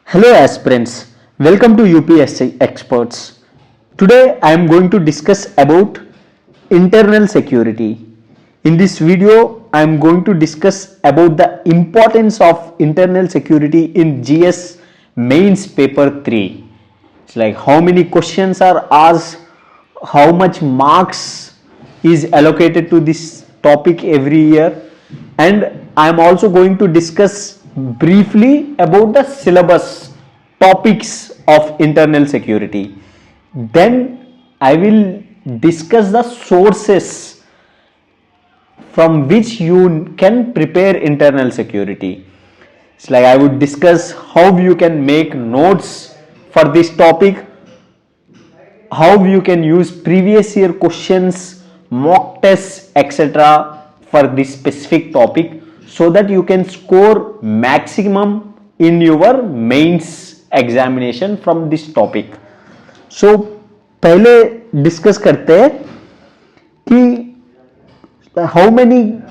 Hello aspirants, welcome to UPSC Experts. Today I am going to discuss about internal security. In this video I am going to discuss about the importance of internal security in GS mains paper 3. It's like how many questions are asked, how much marks is allocated to this topic every year, and I am also going to discuss briefly about the syllabus topics of internal security. Then I will discuss the sources from which you can prepare internal security. It's like I would discuss how you can make notes for this topic, how you can use previous year questions, mock tests, etc. for this specific topic so that you can score maximum in your mains examination from this topic. So पहले discuss करते हैं कि how many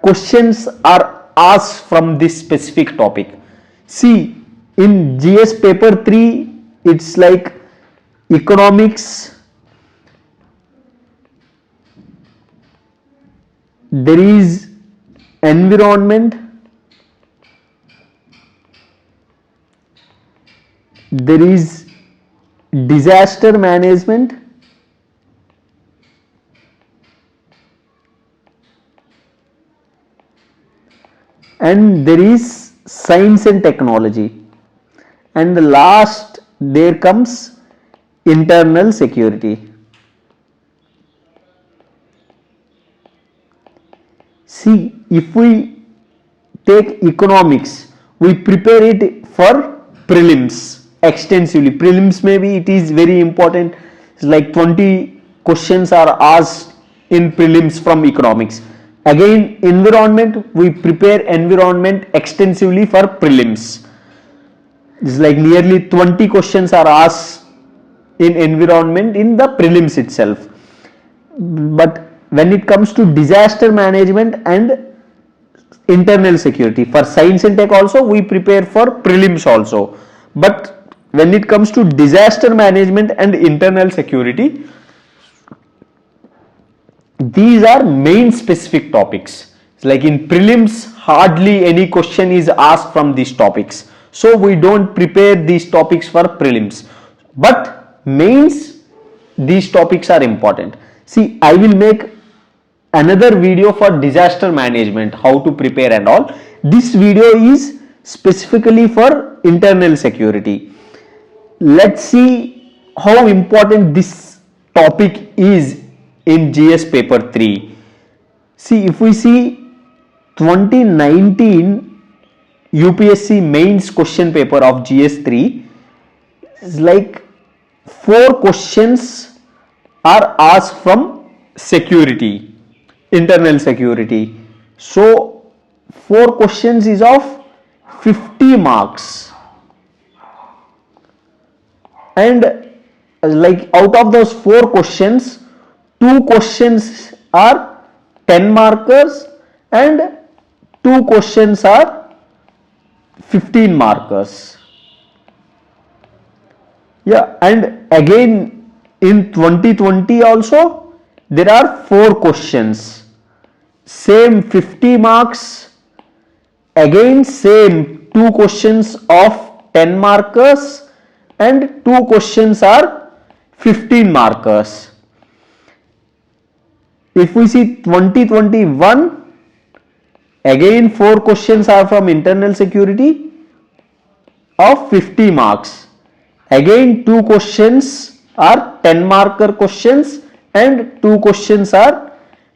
questions are asked from this specific topic. See, in GS paper 3 it's like economics, there is environment, there is disaster management, and there is science and technology, and the last there comes internal security. See, if we take economics, we prepare it for prelims extensively. Prelims maybe it is very important. It's like 20 questions are asked in prelims from economics. Again, environment, we prepare environment extensively for prelims. It's like nearly 20 questions are asked in environment in the prelims itself. But when it comes to disaster management and internal security, for science and tech also we prepare for prelims also, but when it comes to disaster management and internal security, these are main specific topics. It's like in prelims hardly any question is asked from these topics, so we don't prepare these topics for prelims, but mains these topics are important. See, I will make another video for disaster management, how to prepare and all. This video is specifically for internal security. Let's see how important this topic is in GS paper 3. See, if we see 2019 UPSC mains question paper of GS 3, it's like 4 questions are asked from security, internal security. So 4 questions is of 50 marks, and like out of those 4 questions, 2 questions are 10 markers and 2 questions are 15 markers. Yeah, and again in 2020 also there are 4 questions, same 50 marks, again same 2 questions of 10 markers and 2 questions are 15 markers. If we see 2021, again 4 questions are from internal security of 50 marks, again 2 questions are 10 marker questions and 2 questions are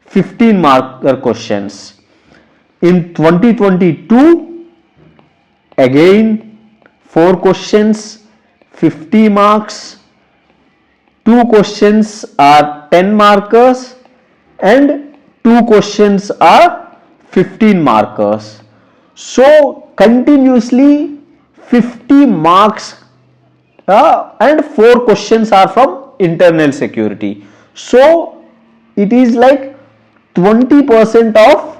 15 marker questions. In 2022, again 4 questions, 50 marks, 2 questions are 10 markers and 2 questions are 15 markers. So continuously 50 marks and 4 questions are from internal security. So it is like 20% of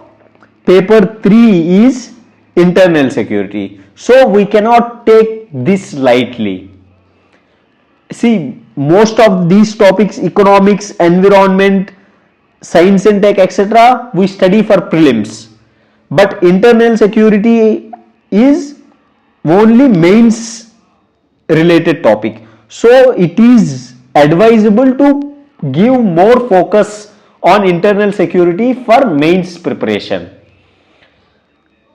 paper 3 is internal security. So we cannot take this lightly. See, most of these topics, economics, environment, science and tech, etc., we study for prelims. But internal security is only mains related topic. So it is advisable to give more focus on internal security for mains preparation.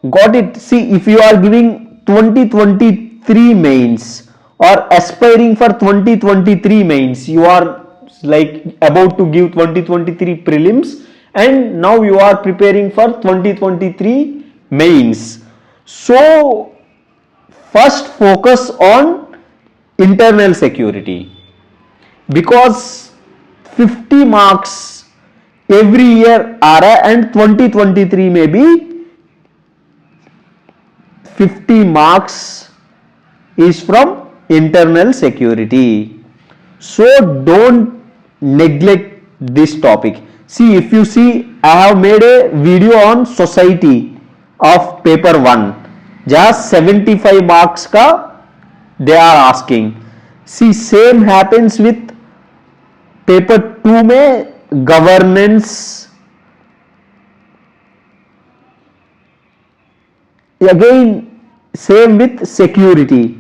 Got it? See, if you are giving 2023 mains or aspiring for 2023 mains, you are like about to give 2023 prelims and now you are preparing for 2023 mains. So first focus on internal security, because 50 marks every year are and 2023 may be 50 marks is from internal security. So don't neglect this topic. See, if you see, I have made a video on society of paper 1. Just 75 marks ka they are asking. See, same happens with paper 2 में governance. Again, same with security.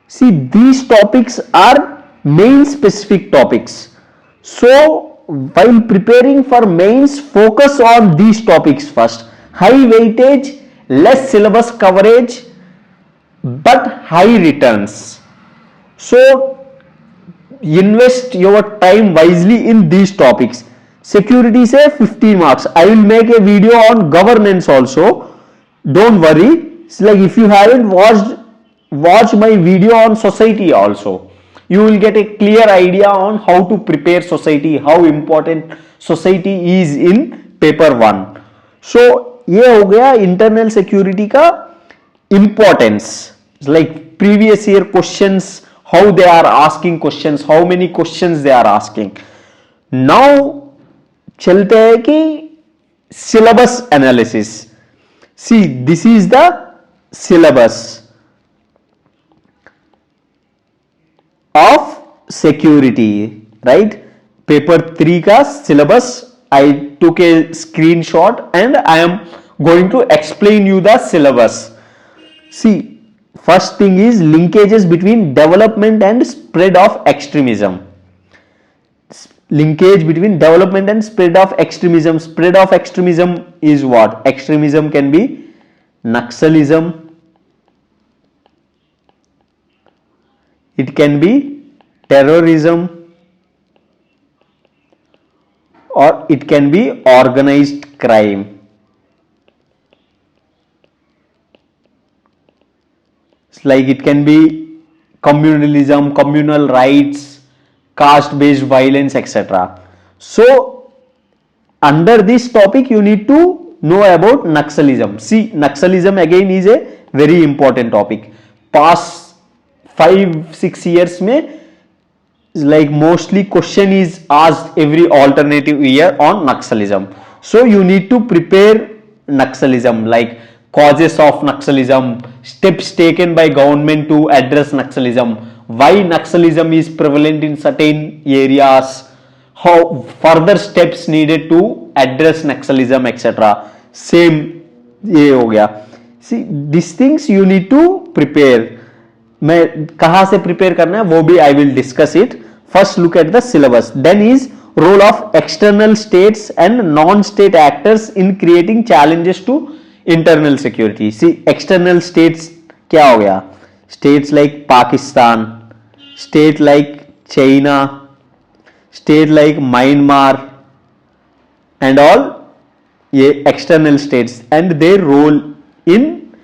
See, these topics are main specific topics. So while preparing for mains, focus on these topics first. High weightage, less syllabus coverage, but high returns. So invest your time wisely in these topics. Security say 50 marks. I will make a video on governance also. Don't worry. It's like if you haven't watch my video on society also. You will get a clear idea on how to prepare society, how important society is in paper 1. So ये हो गया internal security का importance. Like previous year questions, how they are asking questions, how many questions they are asking. Now चलते हैं कि syllabus analysis. See, this is the syllabus of security, right? Paper 3 ka syllabus. I took a screenshot and I am going to explain you the syllabus. See, first thing is linkages between development and spread of extremism. Linkage between development and spread of extremism. Spread of extremism is what? Extremism can be Naxalism, it can be terrorism, or it can be organized crime. It's like it can be communalism, communal rights, caste based violence, etc. So under this topic you need to know about Naxalism. See, Naxalism again is a very important topic. Past 5-6 years में like mostly question is asked every alternative year on Naxalism. So you need to prepare Naxalism, like causes of Naxalism, steps taken by government to address Naxalism, why Naxalism is prevalent in certain areas, how further steps needed to address Naxalism, etc. Same ये हो गया. See, these things you need to prepare. मैं कहाँ से prepare करना है वो भी I will discuss it. First look at the syllabus. Then is role of external states and non-state actors in creating challenges to internal security. See, external states क्या हो गया? States like Pakistan, state like China, state like Myanmar and all ये external states and their role in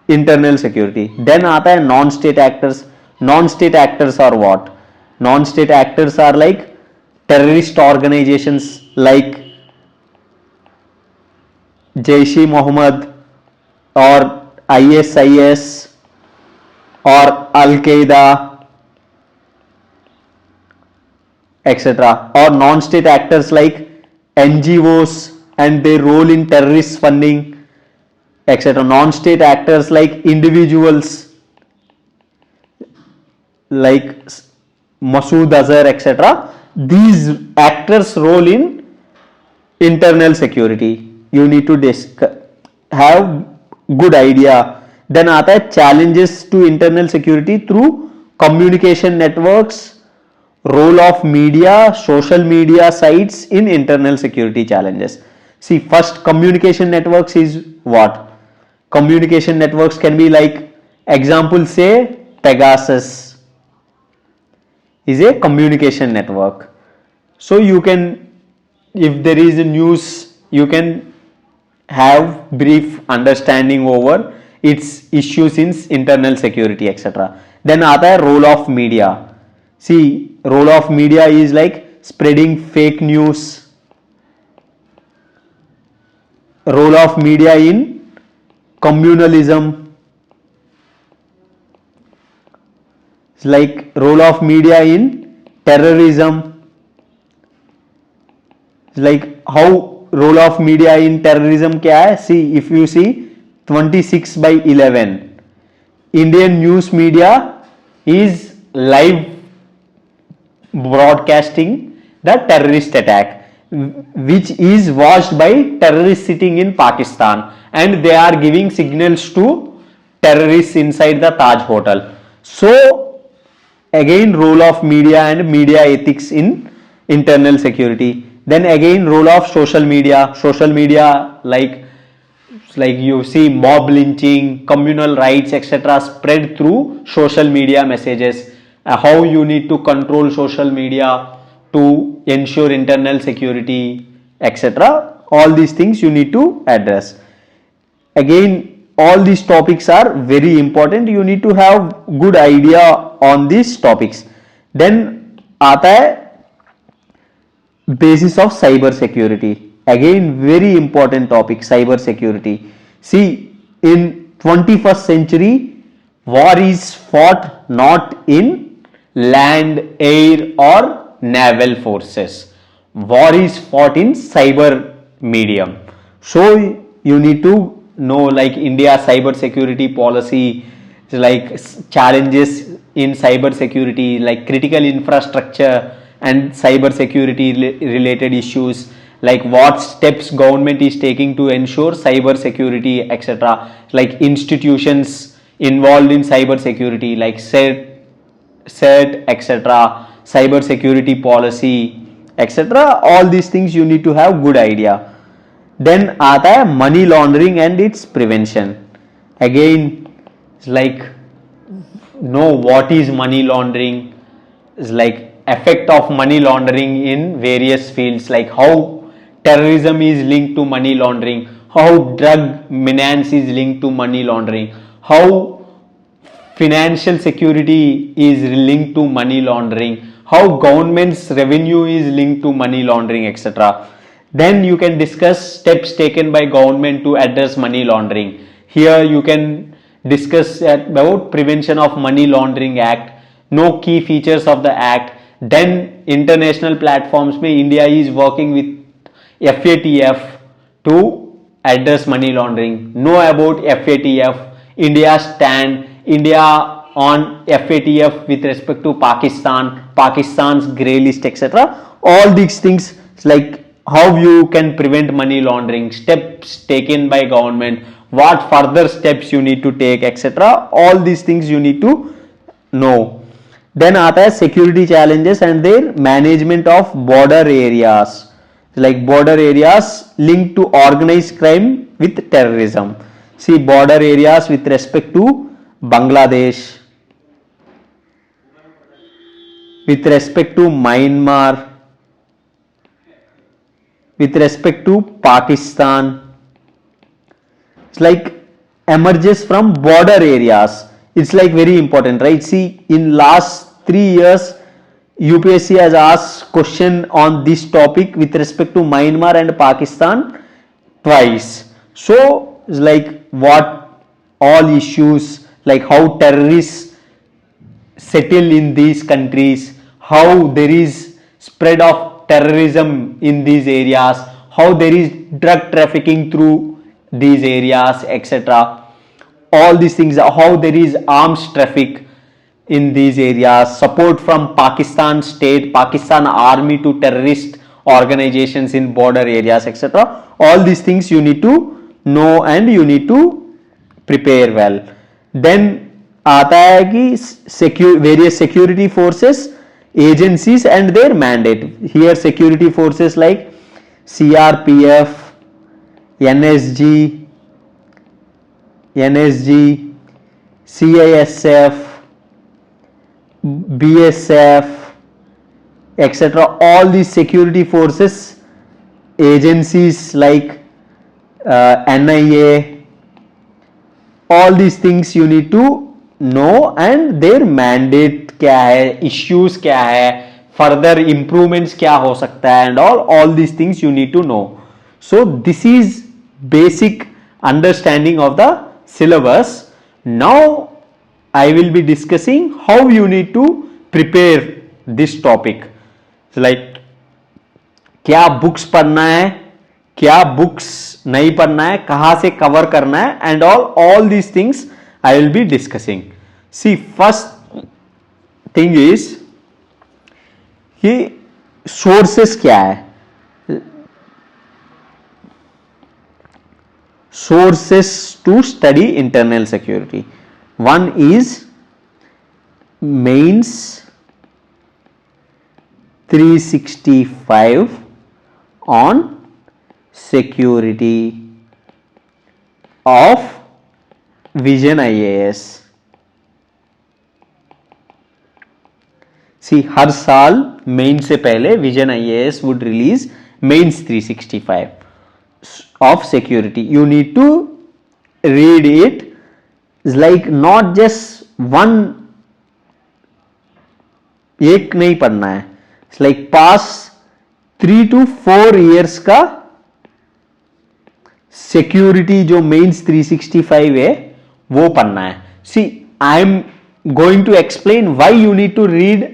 internal security. Then आता है non-state actors. Non-state actors are what? Non-state actors are like terrorist organizations like Jaish-e-Mohammed or ISIS or Al-Qaeda, etc. Or non-state actors like NGOs and their role in terrorist funding, etc. Non-state actors like individuals like Masood Azhar, etc. These actors' role in internal security. You need to have good idea. Then आता है challenges to internal security through communication networks, role of media, social media sites in internal security challenges. See, first communication networks is what? Communication networks can be like, example say Pegasus is a communication network. So you can, if there is a news, you can have brief understanding over its issues in internal security, etc. Then आता है role of media. See, role of media is like spreading fake news. Role of media in communalism. It's like role of media in terrorism. It's like how role of media in terrorism क्या है? See, if you see 26/11, Indian news media is live broadcasting the terrorist attack, which is watched by terrorists sitting in Pakistan, and they are giving signals to terrorists inside the Taj Hotel. So again, role of media and media ethics in internal security. Then again, role of social media. Social media, like you see mob lynching, communal riots, etc. spread through social media messages. How you need to control social media to ensure internal security, etc. All these things you need to address. Again, all these topics are very important. You need to have good idea on these topics. Then आता है basis of cyber security. Again, very important topic, cyber security. See, in 21st century, war is fought not in land, air or naval forces. War is fought in cyber medium. So you need to know like India cyber security policy, like challenges in cyber security, like critical infrastructure and cyber security related issues, like what steps government is taking to ensure cyber security, etc. Like institutions involved in cyber security like CERT, etc. cyber security policy, etc. All these things you need to have good idea. Then आता है money laundering and its prevention. Again, it's like know what is money laundering, is like effect of money laundering in various fields, like how terrorism is linked to money laundering, how drug menace is linked to money laundering, how financial security is linked to money laundering, how government's revenue is linked to money laundering, etc. Then you can discuss steps taken by government to address money laundering. Here you can discuss about prevention of money laundering act, know key features of the act. Then international platforms में India is working with FATF to address money laundering. Know about FATF, India's stand, India on FATF with respect to Pakistan, Pakistan's grey list, etc. All these things like how you can prevent money laundering, steps taken by government, what further steps you need to take, etc. All these things you need to know. Then आता है security challenges and their management of border areas, like border areas linked to organized crime with terrorism. See, border areas with respect to Bangladesh, with respect to Myanmar, with respect to Pakistan. It's like emerges from border areas. It's like very important, right? See, in last 3 years, UPSC has asked question on this topic with respect to Myanmar and Pakistan twice. So, it's like what all issues, like how terrorists settle in these countries, how there is spread of terrorism in these areas, how there is drug trafficking through these areas, etc. All these things, how there is arms traffic in these areas, support from Pakistan state, Pakistan army to terrorist organizations in border areas, etc. All these things you need to know and you need to prepare well. Then आता है कि various security forces, agencies and their mandate. Here security forces like CRPF, NSG, CISF, BSF, etc. All these security forces, agencies like NIA, all these things you need to know and their mandate क्या है, issues क्या है, further improvements क्या हो सकता है and all these things you need to know. So this is basic understanding of the syllabus. Now I will be discussing how you need to prepare this topic. So like क्या books पढ़ना है, क्या books नहीं पढ़ना है, कहां से cover करना है and all these things I will be discussing. See first thing is कि सोर्सेस क्या है. Sources to study internal security. One is mains 365 on security of Vision IAS. See, हर साल मेन से पहले vision IAS would release mains 365 of security. You need to read it. It's like not just one, एक नहीं पढ़ना है. It's like past 3 to 4 years का security जो mains 365 है वो पढ़ना है. See I am going to explain why you need to read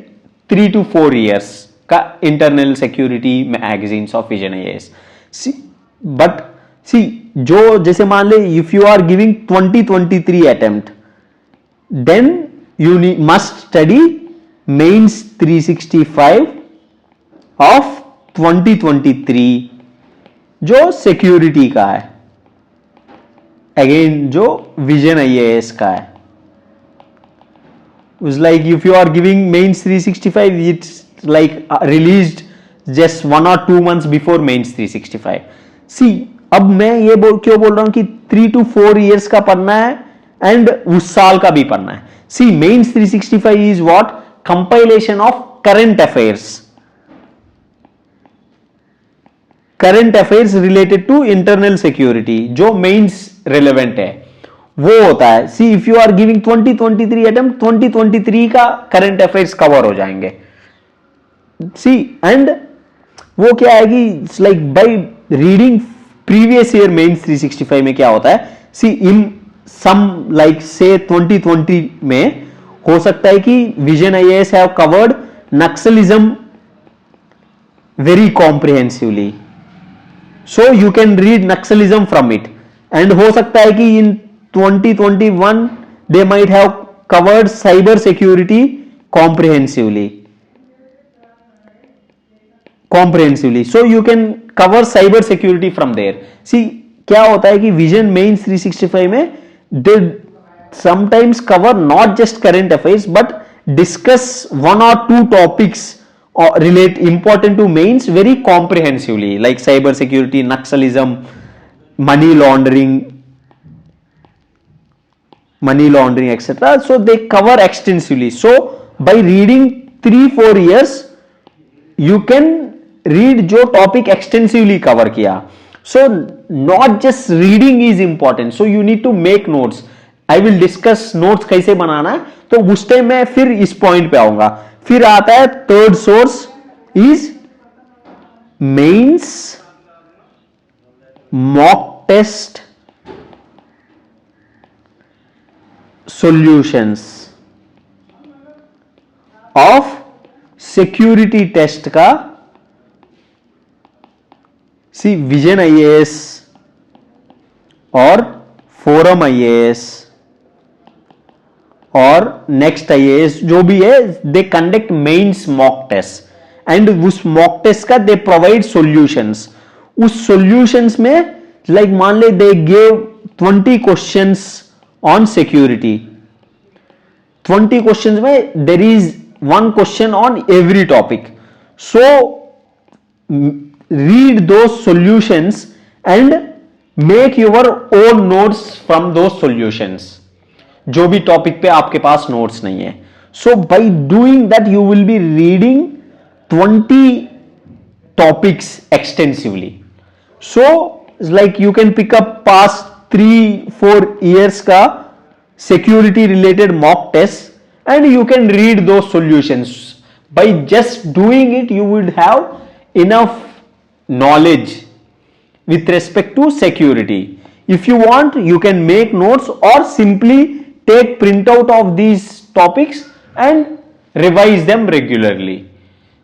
3 to 4 years का internal security magazines of vision IAS. But see जो जैसे मान ले if you are giving 2023 attempt then you must study mains 365 of 2023 जो security का है, again जो vision IAS का है. It's like if you are giving mains 365, it's like released just 1 or 2 months before mains 365. See, अब मैं ये क्यों बोल रहा हूं कि 3 to 4 years का पढ़ना है एंड उस साल का भी पढ़ना है. See, mains 365 is what? Compilation of current affairs. Current affairs related to internal security जो मेंस रिलेवेंट है वो होता है. See if you are giving 2023 attempt 2023 का करंट अफेयर्स कवर हो जाएंगे. सी एंड वो क्या है कि like by reading previous year Mains 365 में क्या होता है. सी इन सम लाइक से 2020 में हो सकता है कि vision IAS have covered Naxalism very comprehensively. So you can read Naxalism from it. And हो सकता है कि in 2021 they might have covered cyber security comprehensively. So you can cover cyber security from there. See, क्या होता है कि Vision Mains 365 में they sometimes cover not just current affairs but discuss 1 or 2 topics or relate important to mains very comprehensively, like cyber security, Naxalism, money laundering, etc. So they cover extensively. So by reading 3-4 years you can read जो topic extensively cover किया. So not just reading is important, so you need to make notes. I will discuss notes कैसे बनाना है, तो उस time मैं फिर इस पॉइंट पे आऊंगा. फिर आता है third source is mains mock test solutions of security test का. सी विजन IAS और फोरम आईएएस और नेक्स्ट आईएएस जो भी है, they conduct mains mock test and उस मॉक टेस्ट का दे प्रोवाइड सॉल्यूशंस. उस सॉल्यूशंस में लाइक मान ले they give 20 questions on security. 20 questions में there is one question on every topic. So read those solutions and make your own notes from those solutions. जो भी topic पे आपके पास notes नहीं है. So by doing that you will be reading 20 topics extensively. So like you can pick up past 3-4 years का security related mock tests and you can read those solutions. By just doing it you would have enough knowledge with respect to security. If you want you can make notes or simply take printout of these topics and revise them regularly.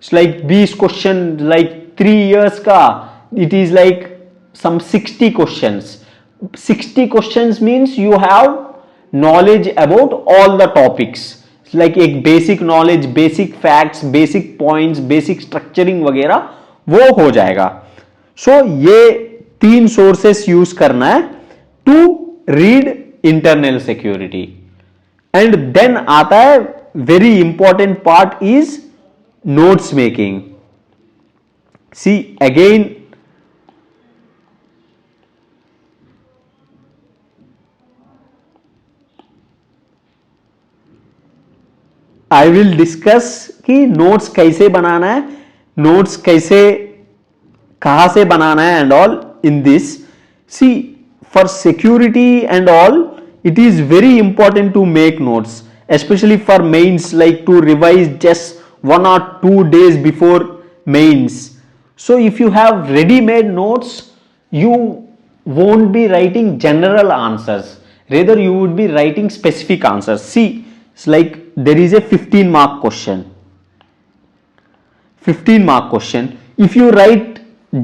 It's like 20 question like 3 years ka, it is like some 60 questions. 60 questions means you have knowledge about all the topics. Like एक basic knowledge, basic facts, basic points, basic structuring वगैरह वो हो जाएगा. सो ये 3 sources use करना है to read internal security. And then आता है very important part is notes making. See again I will discuss कि नोट्स कैसे बनाना है, नोट्स कैसे कहां से बनाना है and all in this. See for security and all it is very important to make notes, especially for mains, like to revise just 1 or 2 days before mains. So if you have ready made notes you won't be writing general answers, rather you would be writing specific answers. See, it's like there is a 15 mark question. 15 mark question. If you write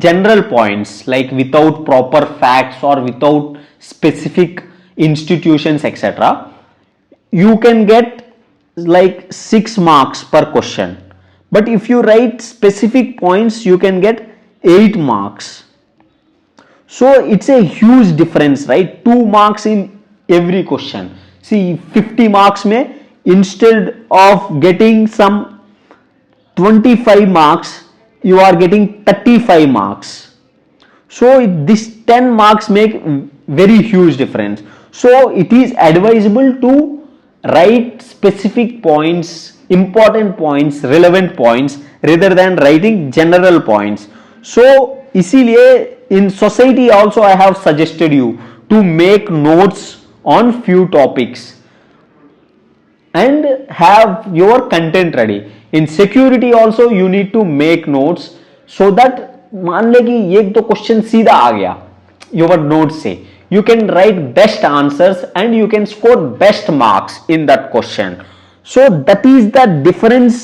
general points like without proper facts or without specific institutions etc., you can get like 6 marks per question. But if you write specific points you can get 8 marks. So it's a huge difference, right? 2 marks in every question. See, 50 marks mein instead of getting some 25 marks you are getting 35 marks. So this 10 marks make very huge difference. So it is advisable to write specific points, important points, relevant points rather than writing general points. So इसीलिए in society also I have suggested you to make notes on few topics and have your content ready. In security also you need to make notes so that मान ले कि एक तो question सीधा आ गया your notes से, you can write best answers and you can score best marks in that question. So that is the difference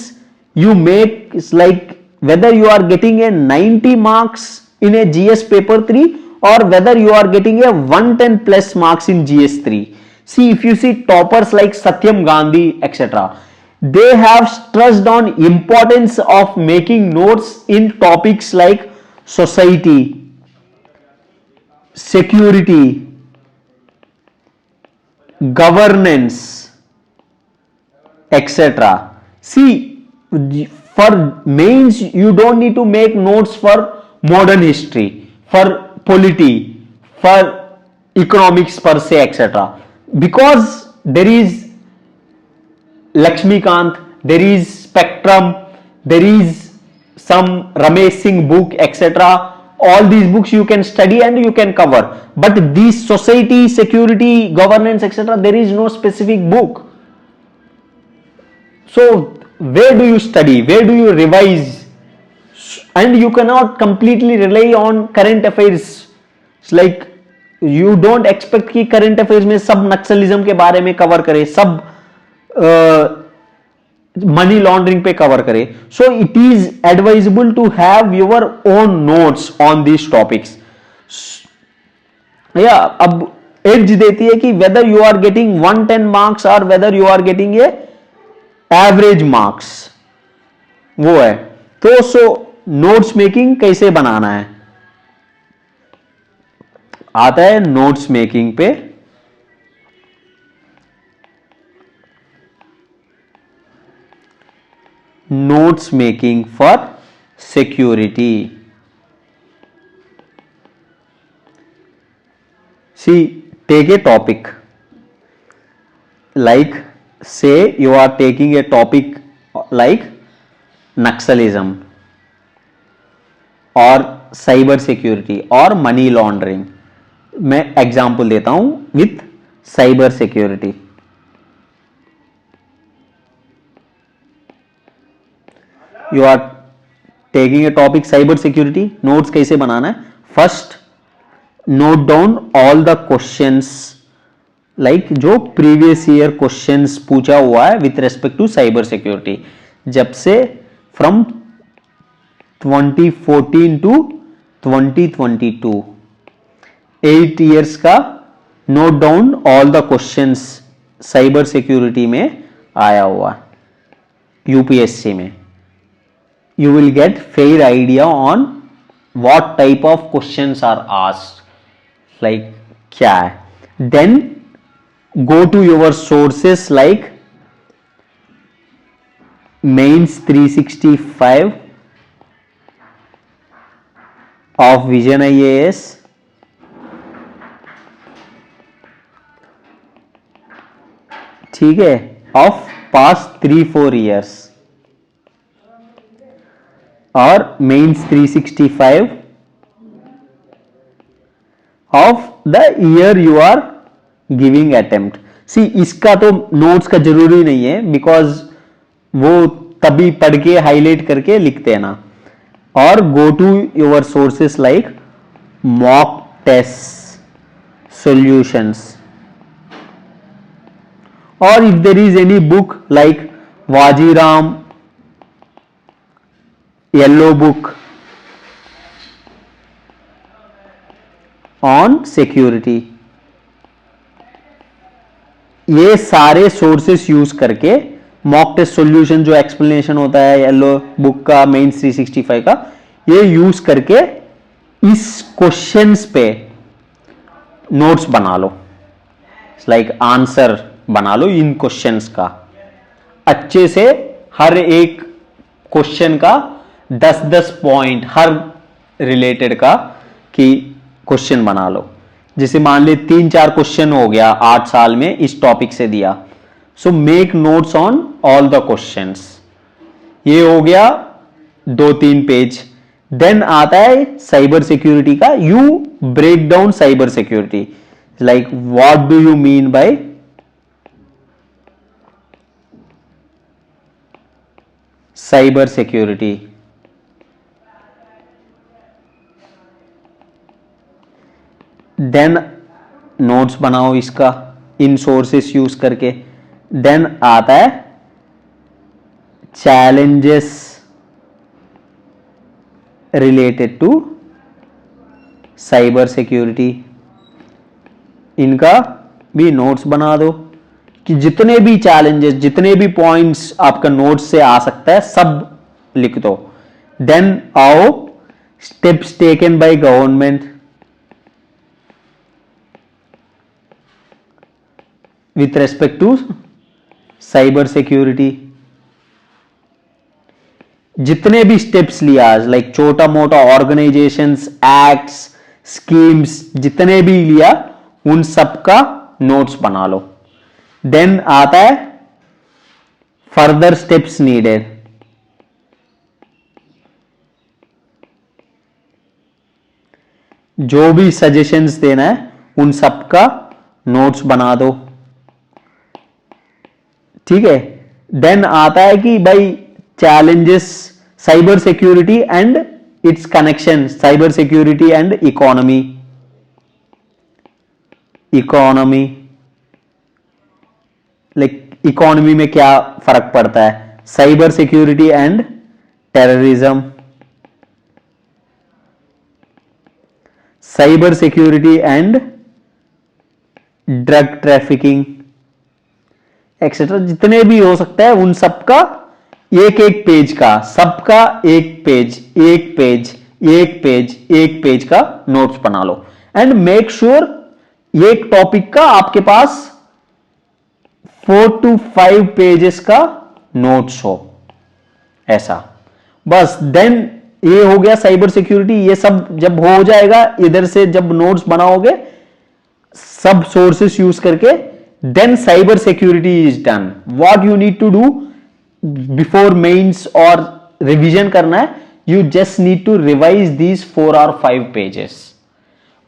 you make. It's like whether you are getting a 90 marks in a GS paper 3 or whether you are getting a 110 plus marks in GS 3. See, if you see toppers like Satyam Gandhi etc., they have stressed on importance of making notes in topics like society, security, governance etc. See, for mains you don't need to make notes for modern history, for polity, for economics per se etc., because there is Lakshmikant, there is Spectrum, there is some Ramesh Singh book etc. All these books you can study and you can cover, but these society, security, governance etc., there is no specific book. So where do you study, where do you revise? And you cannot completely rely on current affairs. It's like you don't expect कि current affairs में सब नक्सलिज्म के बारे में cover करे, सब money laundering पे cover करे. So it is advisable to have your own notes on these topics. या अब एज देती है कि whether you are getting 110 marks और whether you are getting a average marks, वो है। तो सो नोट्स मेकिंग कैसे बनाना है, आता है नोट्स मेकिंग पे। Notes making for security. See, take a topic, like say you are taking a topic like Naxalism और साइबर सिक्योरिटी और मनी लॉन्ड्रिंग। मैं एग्जांपल देता हूं with cyber security. You are taking a topic cyber security, notes कैसे बनाना है? First, note down all the questions, like जो previous year questions पूछा हुआ है with respect to cyber security, जब से फ्रॉम 2014 टू 2022, 8 ईयर्स का note down all the questions cyber security में आया हुआ यूपीएससी में। You will gate fair idea on what type of questions are asked, like क्या है। Then go to your sources like mains 365 of vision IAS, ठीक है, of past 3-4 years, और mains 365 of the year you are giving attempt. See, इसका तो notes का जरूरी नहीं है, बिकॉज वो तभी पढ़ के हाईलाइट करके लिखते हैं ना। और go to your sources like mock test solutions, और if there is any book like Vajiram yellow book on security, ये सारे सोर्सेस यूज करके मॉक टेस्ट सॉल्यूशन जो एक्सप्लेनेशन होता है येलो बुक का, मेंस 365 का, ये यूज करके इस क्वेश्चंस पे नोट्स बना लो, लाइक आंसर बना लो इन क्वेश्चंस का अच्छे से। हर एक क्वेश्चन का 10-10 पॉइंट हर रिलेटेड का कि क्वेश्चन बना लो। जैसे मान ले 3-4 क्वेश्चन हो गया 8 साल में इस टॉपिक से दिया, so make notes on all the questions. ये हो गया 2-3 पेज। देन आता है साइबर सिक्योरिटी का, you break down cyber security, like what do you mean by cyber security. Then notes बनाओ इसका इन सोर्सेस यूज करके। देन आता है challenges related to cyber security, इनका भी नोट्स बना दो कि जितने भी चैलेंजेस, जितने भी पॉइंट्स आपका नोट्स से आ सकता है सब लिख दो। देन आओ steps taken by government with respect to cyber security, जितने भी स्टेप्स लिया, लाइक छोटा मोटा ऑर्गेनाइजेशंस, एक्ट्स, स्कीम्स, जितने भी लिया उन सब का नोट्स बना लो। देन आता है फर्दर स्टेप्स नीडेड, जो भी सजेशंस देना है उन सब का नोट्स बना दो, ठीक है। देन आता है कि भाई challenges cyber security and it's connection, cyber security and economy, like economy में क्या फर्क पड़ता है, cyber security and terrorism, cyber security and drug trafficking etcetera, जितने भी हो सकता है उन सबका एक एक पेज का, सबका एक पेज एक पेज एक पेज एक पेज का नोट्स बना लो। एंड मेक श्योर एक टॉपिक का आपके पास 4 to 5 पेजेस का नोट्स हो, ऐसा बस। देन ये हो गया साइबर सिक्योरिटी। ये सब जब हो जाएगा, इधर से जब नोट्स बनाओगे सब सोर्सेस यूज करके, then cyber security is done. What you need to do before Mains और रिवीजन करना है, you just need to revise these 4 or 5 pages.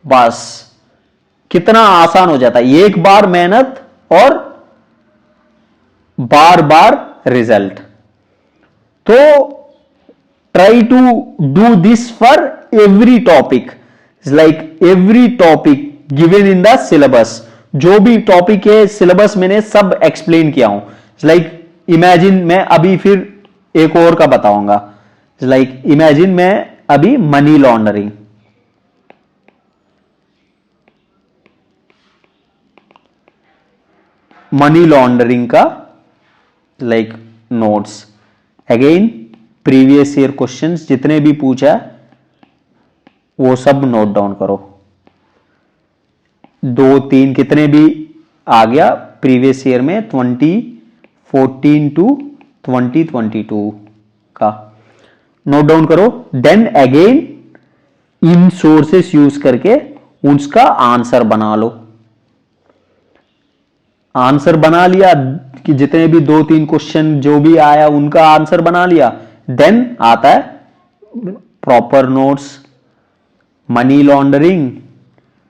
बस कितना आसान हो जाता है, एक बार मेहनत और बार बार रिजल्ट। तो try to do this for every topic, like every topic given in the syllabus. जो भी टॉपिक है सिलेबस मैंने सब एक्सप्लेन किया हूं। लाइक इमेजिन मैं अभी फिर एक और का बताऊंगा। लाइक इमेजिन मैं अभी मनी लॉन्ड्रिंग, मनी लॉन्ड्रिंग का like notes, again previous year questions जितने भी पूछा वो सब नोट डाउन करो। 2-3 कितने भी आ गया प्रीवियस ईयर में 2014 to 2022 का नोट डाउन करो। देन अगेन इन सोर्सेस यूज करके उसका आंसर बना लो। आंसर बना लिया कि जितने भी 2-3 क्वेश्चन जो भी आया उनका आंसर बना लिया, देन आता है प्रॉपर नोट्स। मनी लॉन्ड्रिंग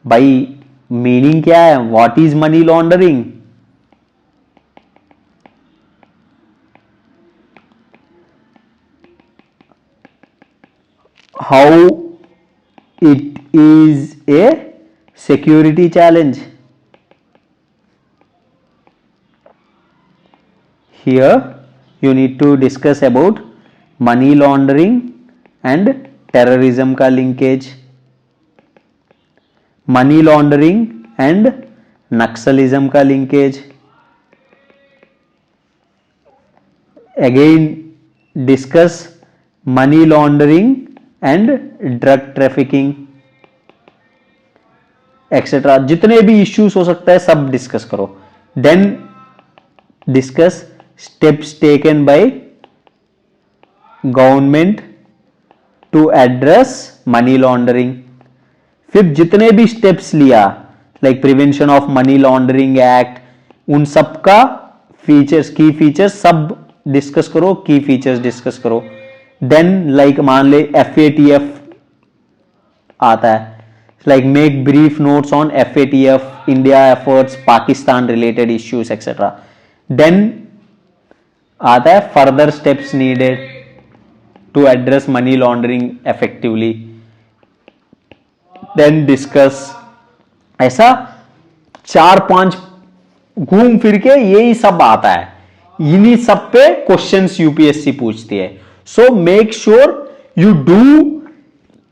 भाई मीनिंग क्या है, what is money laundering, how it is a security challenge. Here you need to discuss about money laundering and terrorism का linkage, money laundering and Naxalism का linkage, again discuss money laundering and drug trafficking etcetera. जितने भी issues हो सकता है सब discuss करो। Then discuss steps taken by government to address money laundering। फिर जितने भी स्टेप्स लिया like prevention of money laundering act, उन सब का फीचर्स, की फीचर्स सब डिस्कस करो, की फीचर्स डिस्कस करो। देन लाइक मान ले FATF आता है, like make brief notes on FATF, India efforts, Pakistan related issues etcetera. Then आता है further steps needed to address money laundering effectively, then discuss. ऐसा 4-5 घूम फिर के यही सब आता है, इन्हीं सब पे क्वेश्चंस यूपीएससी पूछती है। So make sure you do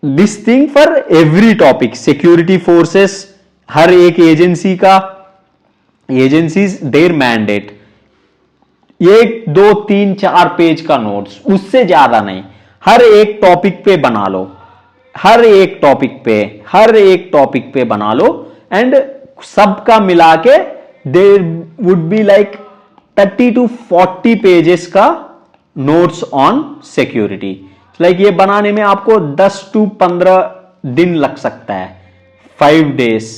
this thing for every topic. Security forces, हर एक एजेंसी का, एजेंसीज देयर मैंडेट, 1, 2, 3, 4 पेज का नोट्स, उससे ज्यादा नहीं। हर एक टॉपिक पे बना लो, हर एक टॉपिक पे बना लो। एंड सबका मिला के there would be like 30 to 40 pages का नोट्स ऑन सिक्योरिटी। लाइक ये बनाने में आपको 10 to 15 दिन लग सकता है, 5 days,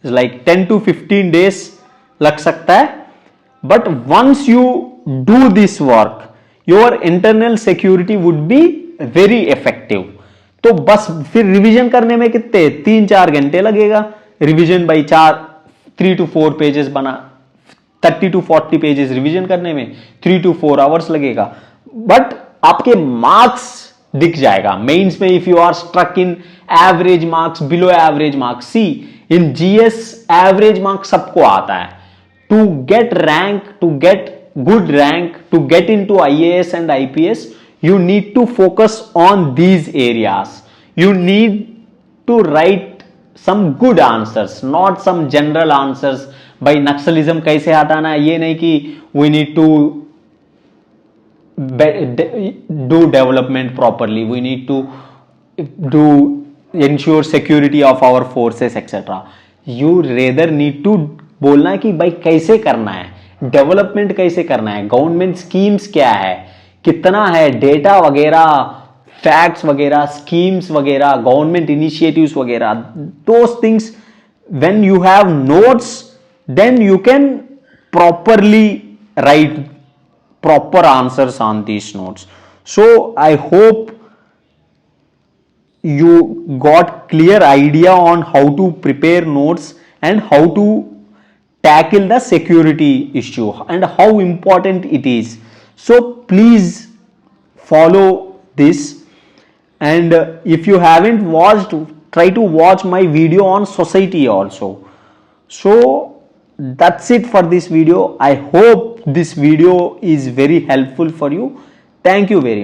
लाइक 10 to 15 days लग सकता है। But once you do this work, your internal security would be very effective। तो बस फिर रिवीजन करने में कितने 3-4 घंटे लगेगा रिवीजन बाई 3 to 4 पेजेस बना, 30 to 40 पेजेस रिवीजन करने में 3 to 4 आवर्स लगेगा। बट आपके मार्क्स दिख जाएगा मेंस में। If you are struck in average marks, below average marks, see in GS average marks सबको आता है। To get rank, to get good rank, to get into IAS and IPS, you need to focus on these areas. You need to write some good answers, not some general answers भाई नक्सलिज्म कैसे हटाना है, ये नहीं कि we need to do development properly, we need to do ensure security of our forces etc. you rather need to बोलना है कि भाई कैसे करना है, डेवलपमेंट कैसे करना है, गवर्नमेंट स्कीम्स क्या है, कितना है, डेटा वगैरह, फैक्ट्स वगैरह, स्कीम्स वगैरह, गवर्नमेंट इनिशिएटिव्स वगैरह, those things when you have notes then you can properly write proper answers on these notes. So I hope you got clear idea on how to prepare notes and how to tackle the security issue and how important it is. So please follow this, and if you haven't watched, try to watch my video on society also. So that's it for this video. I hope this video is very helpful for you. Thank you very much.